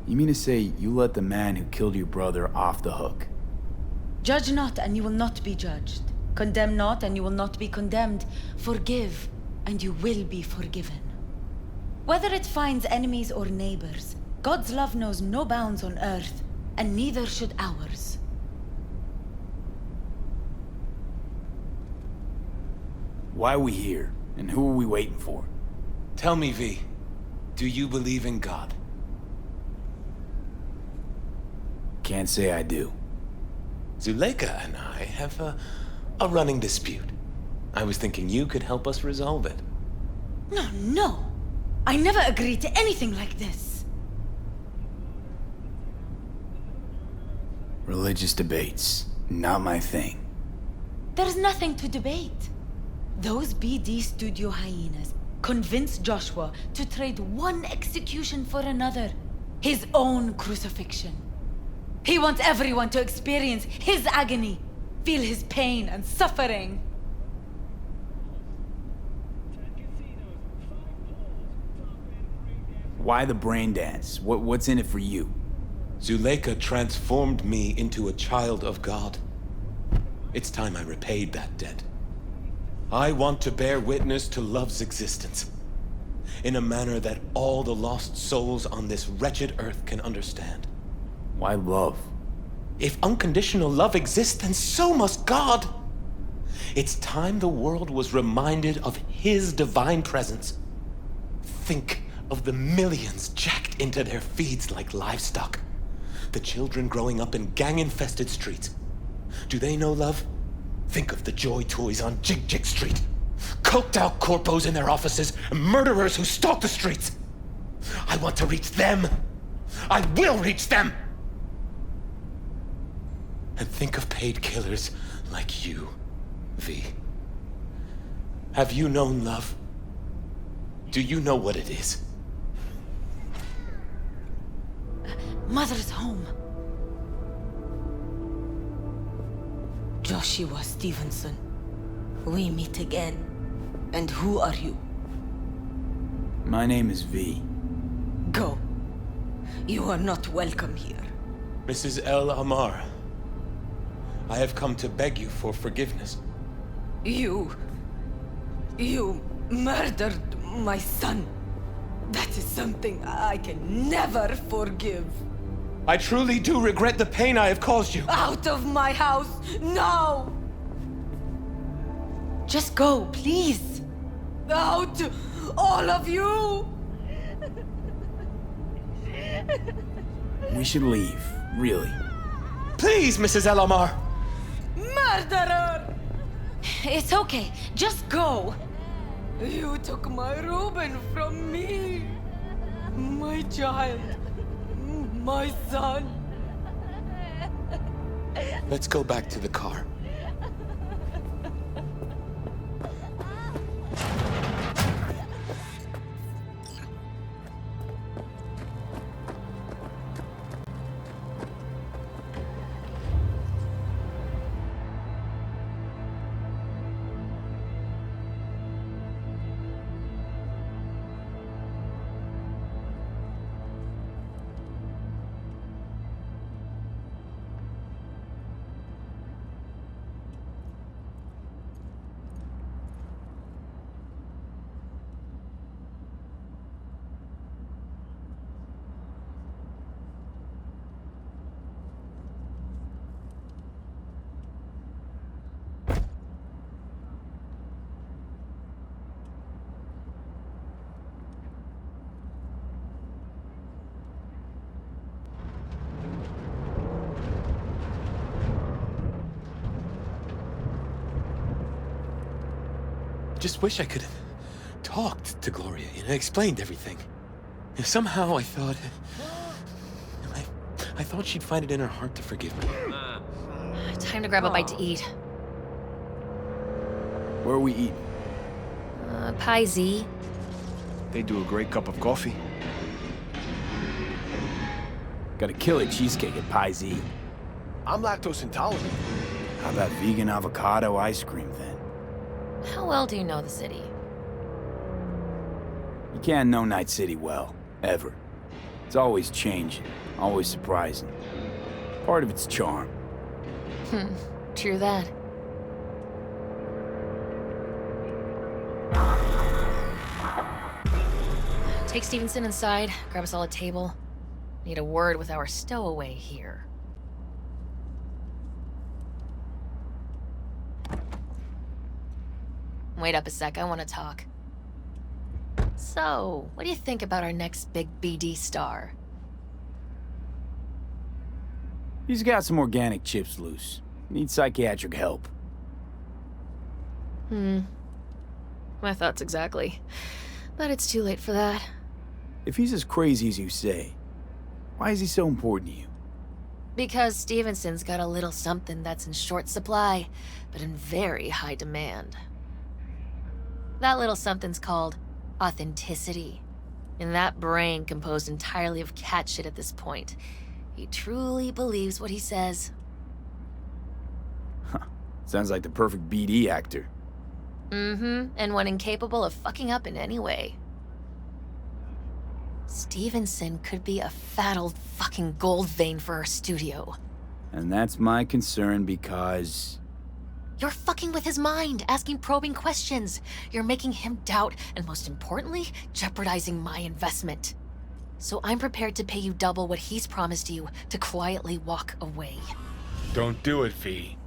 You mean to say you let the man who killed your brother off the hook? Judge not, and you will not be judged. Condemn not, and you will not be condemned. Forgive, and you will be forgiven. Whether it finds enemies or neighbors, God's love knows no bounds on earth, and neither should ours. Why are we here? And who are we waiting for? Tell me, V, do you believe in God? Can't say I do. Zuleika and I have a running dispute. I was thinking you could help us resolve it. No. I never agreed to anything like this. Religious debates, not my thing. There's nothing to debate. Those BD Studio hyenas convinced Joshua to trade one execution for another. His own crucifixion. He wants everyone to experience his agony, feel his pain and suffering. Why the brain dance? What's in it for you? Zuleika transformed me into a child of God. It's time I repaid that debt. I want to bear witness to love's existence, in a manner that all the lost souls on this wretched earth can understand. Why love? If unconditional love exists, then so must God. It's time the world was reminded of His divine presence. Think of the millions jacked into their feeds like livestock. The children growing up in gang-infested streets. Do they know love? Think of the joy toys on Jig Jig Street. Coked out corpos in their offices and murderers who stalk the streets. I want to reach them. I will reach them. And think of paid killers like you, V. Have you known love? Do you know what it is? Mother's home. Joshua Stevenson, we meet again. And who are you? My name is V. Go. You are not welcome here. Mrs. El Amar, I have come to beg you for forgiveness. You murdered my son. That is something I can never forgive. I truly do regret the pain I have caused you. Out of my house, now! Just go, please. Out, all of you! We should leave, really. Please, Mrs. El Amar! Murderer! It's okay, just go. You took my Reuben from me. My child. My son. Let's go back to the car. Just wish I could have talked to Gloria and explained everything. Somehow I thought... I thought she'd find it in her heart to forgive me. Time to grab a bite to eat. Where are we eating? Pie Z. They do a great cup of coffee. Got a killer cheesecake at Pie Z. I'm lactose intolerant. How about vegan avocado ice cream then? How well do you know the city? You can't know Night City well, ever. It's always changing, always surprising. Part of its charm. True that. Take Stevenson inside, grab us all a table. Need a word with our stowaway here. Wait up a sec, I want to talk. So, what do you think about our next big BD star? He's got some organic chips loose. Needs psychiatric help. My thoughts exactly. But it's too late for that. If he's as crazy as you say, why is he so important to you? Because Stevenson's got a little something that's in short supply, but in very high demand. That little something's called authenticity. And that brain composed entirely of cat shit at this point. He truly believes what he says. Huh. Sounds like the perfect BD actor. And one incapable of fucking up in any way. Stevenson could be a fat old fucking gold vein for our studio. And that's my concern because... You're fucking with his mind, asking probing questions. You're making him doubt, and most importantly, jeopardizing my investment. So I'm prepared to pay you double what he's promised you to quietly walk away. Don't do it, V.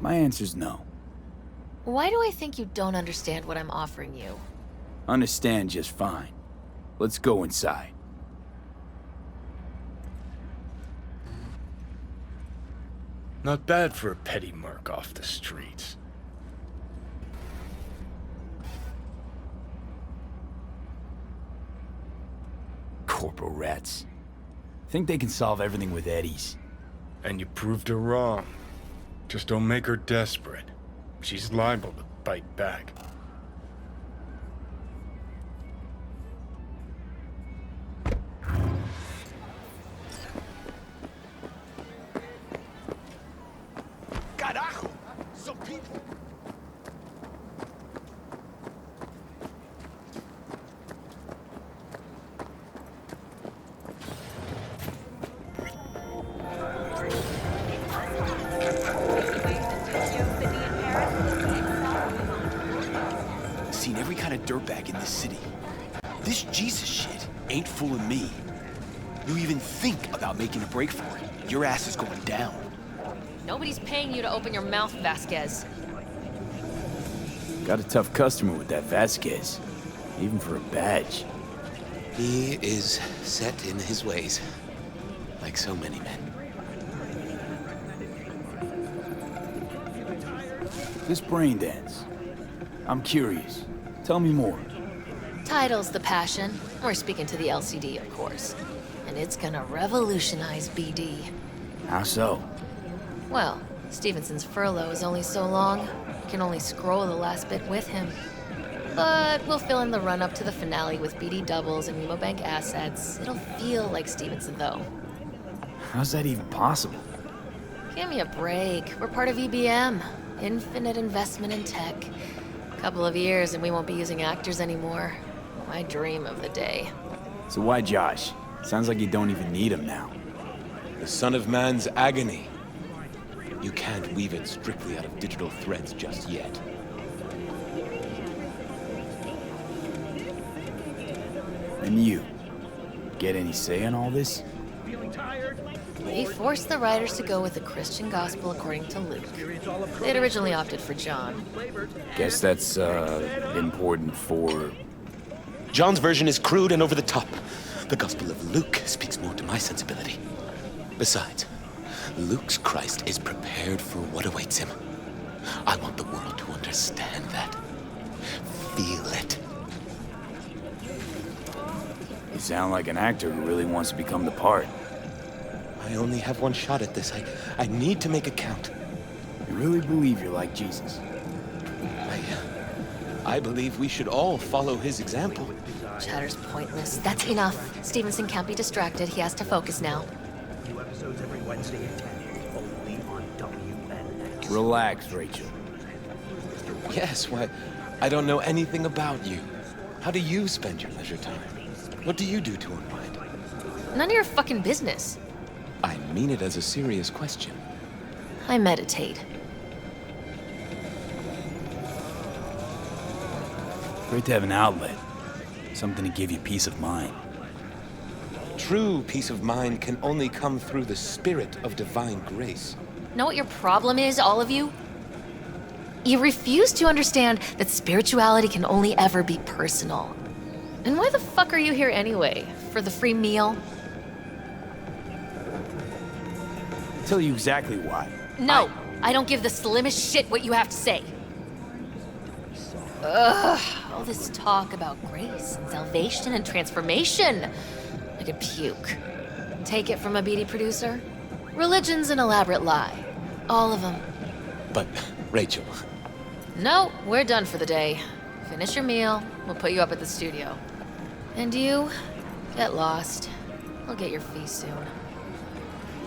My answer's no. Why do I think you don't understand what I'm offering you? Understand just fine. Let's go inside. Not bad for a petty merc off the streets. Corporal rats. Think they can solve everything with eddies. And you proved her wrong. Just don't make her desperate. She's liable to bite back. Carajo! Some people. Seen every kind of dirtbag in this city. This Jesus shit ain't fooling me. You even think about making a break for it, your ass is going down. Nobody's paying you to open your mouth, Vasquez. Got a tough customer with that Vasquez. Even for a badge. He is set in his ways, like so many men. This brain dance. I'm curious. Tell me more. Title's the passion. We're speaking to the LCD, of course. And it's gonna revolutionize BD. How so? Well, Stevenson's furlough is only so long. You can only scroll the last bit with him. But we'll fill in the run-up to the finale with BD doubles and Bank assets. It'll feel like Stevenson, though. How's that even possible? Give me a break. We're part of EBM. Infinite investment in tech. Couple of years and we won't be using actors anymore. My dream of the day. So why Josh? Sounds like you don't even need him now. The son of man's agony. You can't weave it strictly out of digital threads just yet. And you? Get any say in all this? We forced the writers to go with the Christian gospel according to Luke. They'd originally opted for John. Guess that's, important for... John's version is crude and over the top. The Gospel of Luke speaks more to my sensibility. Besides, Luke's Christ is prepared for what awaits him. I want the world to understand that. Feel it. You sound like an actor who really wants to become the part. I only have one shot at this. I need to make it count. You really believe you're like Jesus? I believe we should all follow his example. Chatter's pointless. That's enough. Stevenson can't be distracted. He has to focus now. New episodes every Wednesday at 10, only on WNX. Relax, Rachel. Yes, why, I don't know anything about you. How do you spend your leisure time? What do you do to unwind? None of your fucking business. I mean it as a serious question. I meditate. Great to have an outlet. Something to give you peace of mind. True peace of mind can only come through the spirit of divine grace. Know what your problem is, all of you? You refuse to understand that spirituality can only ever be personal. And why the fuck are you here anyway? For the free meal? I'll tell you exactly why. No, I don't give the slimmest shit what you have to say. Ugh, all this talk about grace and salvation and transformation. I could puke. Take it from a beady producer? Religion's an elaborate lie. All of them. But, Rachel... No, we're done for the day. Finish your meal, we'll put you up at the studio. And you, get lost. I'll get your fee soon.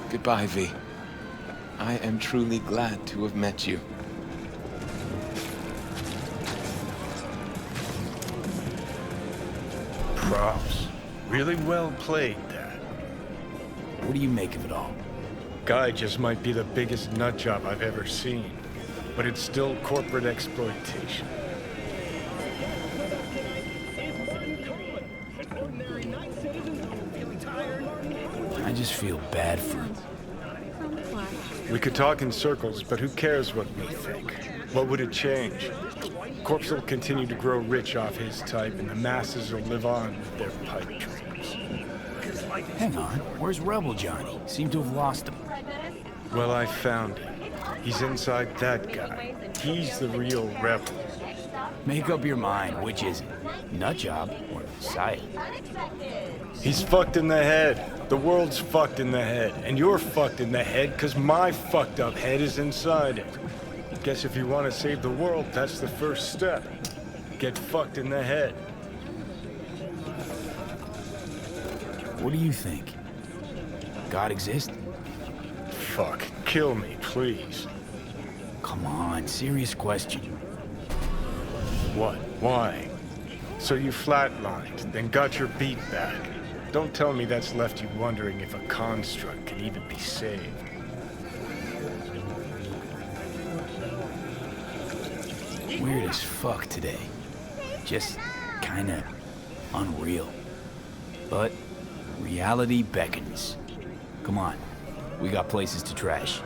Goodbye, V. I am truly glad to have met you. Props. Really well played, Dad. What do you make of it all? Guy just might be the biggest nutjob I've ever seen, but it's still corporate exploitation. I just feel bad for him. We could talk in circles, but who cares what we think? What would it change? Corpse will continue to grow rich off his type, and the masses will live on with their pipe dreams. Hang on, where's Rebel Johnny? Seem to have lost him. Well, I found him. He's inside that guy. He's the real rebel. Make up your mind, which is it? Nutjob or Messiah? He's fucked in the head. The world's fucked in the head. And you're fucked in the head because my fucked up head is inside it. Guess if you want to save the world, that's the first step. Get fucked in the head. What do you think? God exists? Fuck. Kill me, please. Come on, serious question. What? Why? So you flatlined, then got your beat back. Don't tell me that's left you wondering if a construct can even be saved. Weird as fuck today. Just kinda unreal. But reality beckons. Come on, we got places to trash.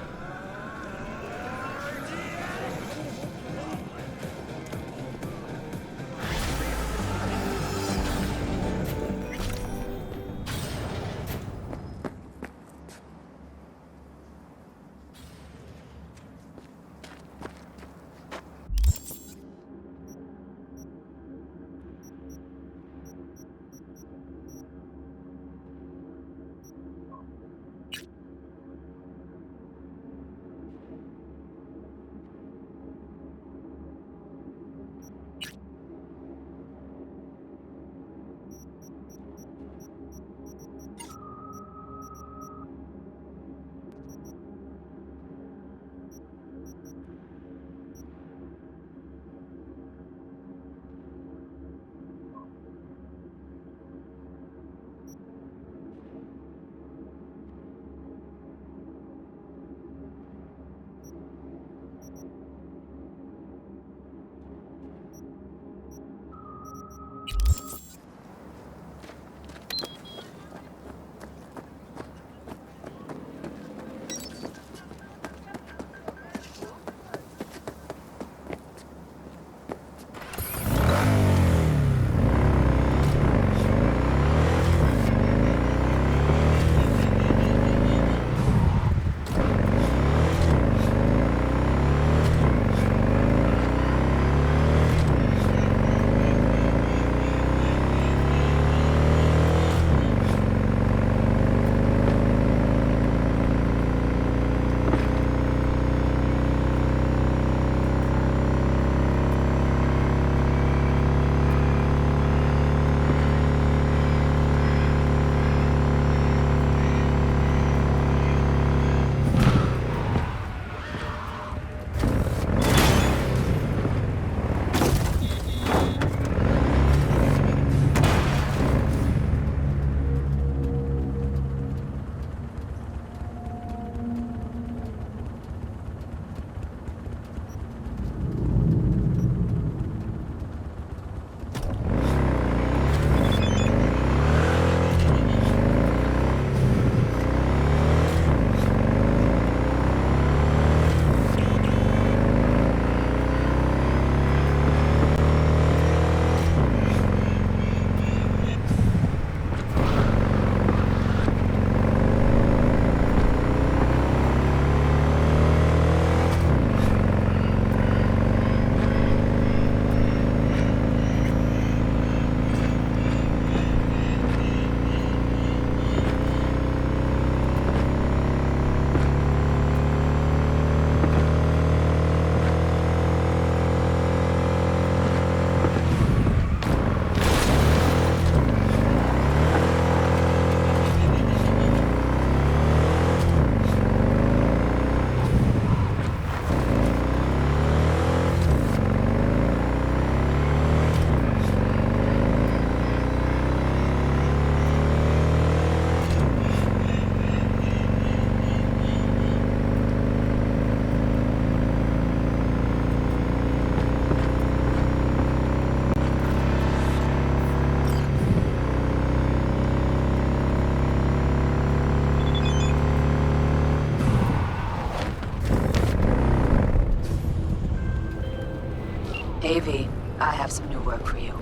work for you.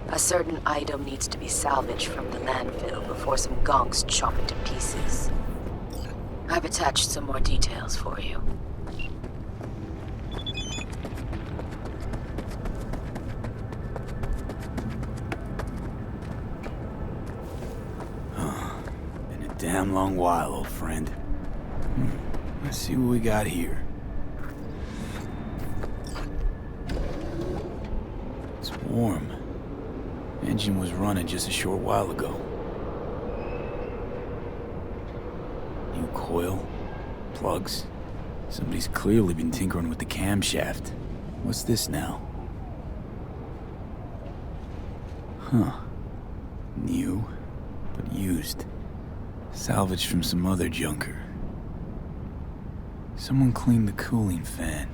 A certain item needs to be salvaged from the landfill before some gonks chop it to pieces. I've attached some more details for you. Been a damn long while, old friend. Let's see what we got here. It's warm. Engine was running just a short while ago. New coil, plugs. Somebody's clearly been tinkering with the camshaft. What's this now? Huh. New, but used. Salvaged from some other junker. Someone cleaned the cooling fan.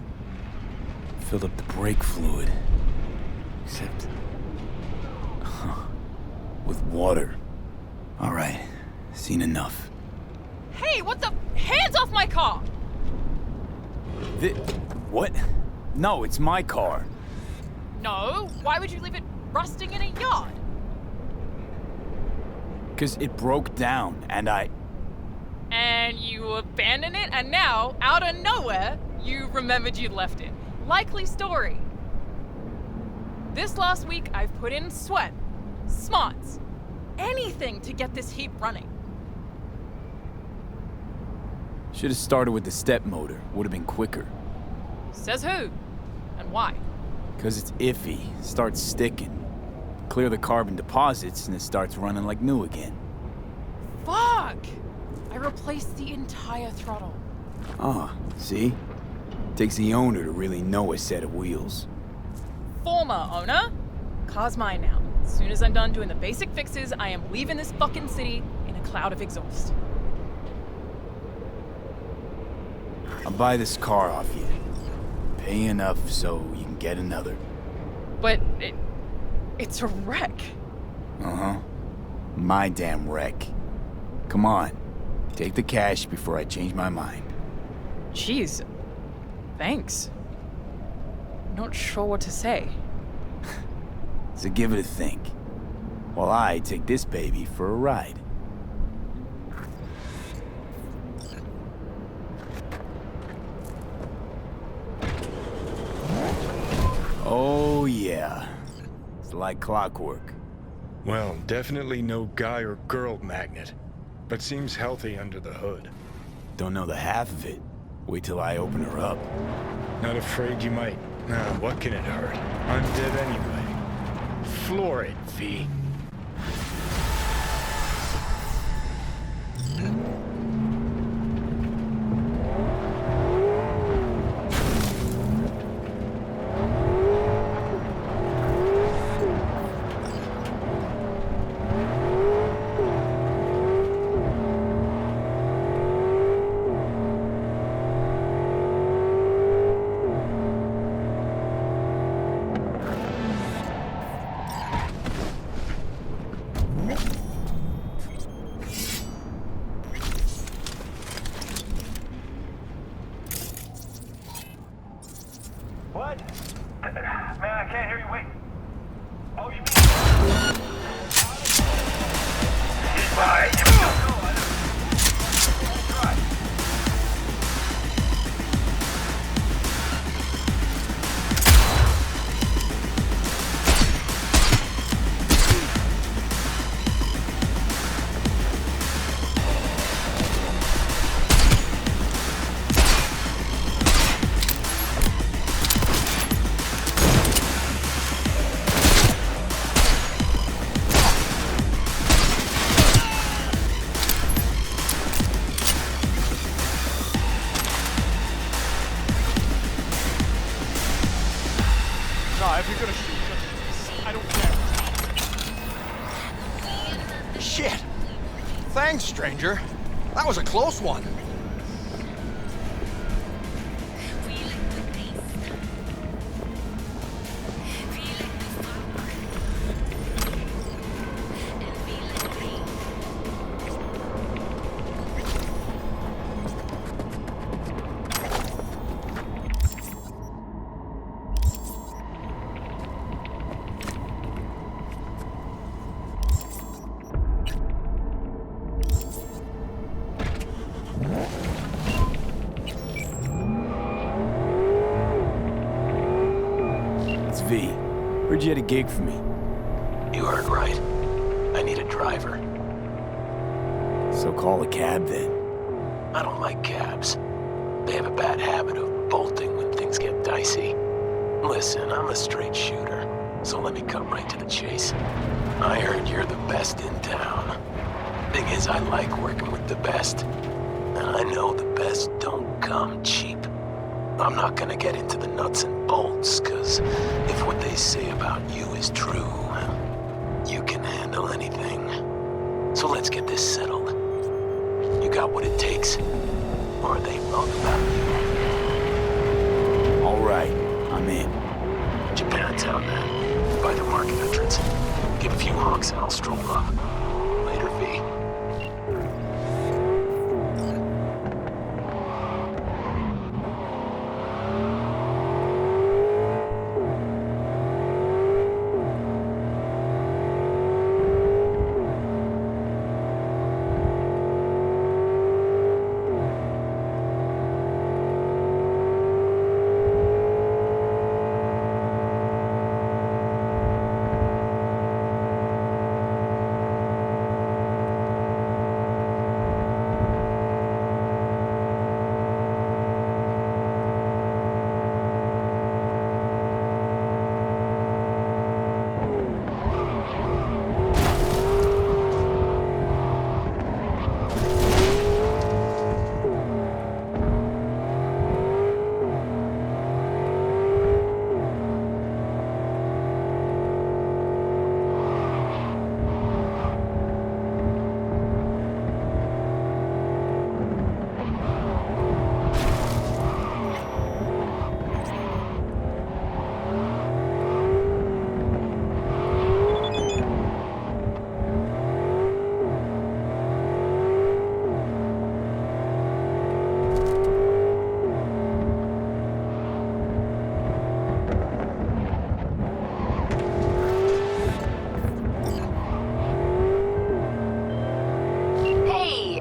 Filled up the brake fluid. Except... with water. Alright, seen enough. Hey, what the? Hands off my car! What? No, it's my car. No, why would you leave it rusting in a yard? Because it broke down, and And you abandoned it, and now, out of nowhere, you remembered you'd left it. Likely story. This last week, I've put in sweat, smarts, anything to get this heap running. Should have started with the step motor. Would have been quicker. Says who? And why? Because it's iffy. Starts sticking. Clear the carbon deposits, and it starts running like new again. Fuck! I replaced the entire throttle. Ah, see? Takes the owner to really know a set of wheels. Former owner? Car's mine now. As soon as I'm done doing the basic fixes, I am leaving this fucking city in a cloud of exhaust. I'll buy this car off you. Pay enough so you can get another. But it's a wreck. Uh-huh. My damn wreck. Come on. Take the cash before I change my mind. Jeez. Thanks. Not sure what to say. So give it a think. While I take this baby for a ride. Oh yeah. It's like clockwork. Well, definitely no guy or girl magnet. But seems healthy under the hood. Don't know the half of it. Wait till I open her up. Not afraid you might. Nah, what can it hurt? I'm dead anyway. Floor it, V. What? Man, I can't hear you. Wait. Oh, you mean... Bye. If you're gonna shoot, I don't care. Shit! Thanks, stranger. That was a close one. heard you had a gig for me. You heard right. I need a driver. So call a cab then. I don't like cabs. They have a bad habit of bolting when things get dicey. Listen, I'm a straight shooter, so let me cut right to the chase. I heard you're the best in town. Thing is, I like working with the best. And I know the best don't come cheap. I'm not gonna get into the nuts and bolts, cause if what they say about you is true, you can handle anything. So let's get this settled. You got what it takes? Or are they wrong about you? All right, I'm in. Japantown, then. By the market entrance. Give a few honks and I'll stroll up. Later, V.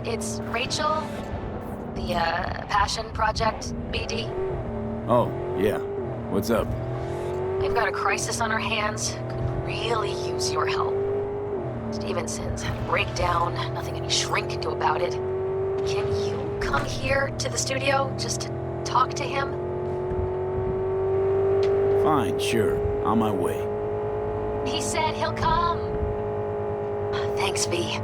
It's Rachel, the Passion Project, BD. Oh, yeah. What's up? We've got a crisis on our hands. Could really use your help. Stevenson's had a breakdown, nothing any shrink can do about it. Can you come here to the studio just to talk to him? Fine, sure. On my way. He said he'll come. Thanks, V.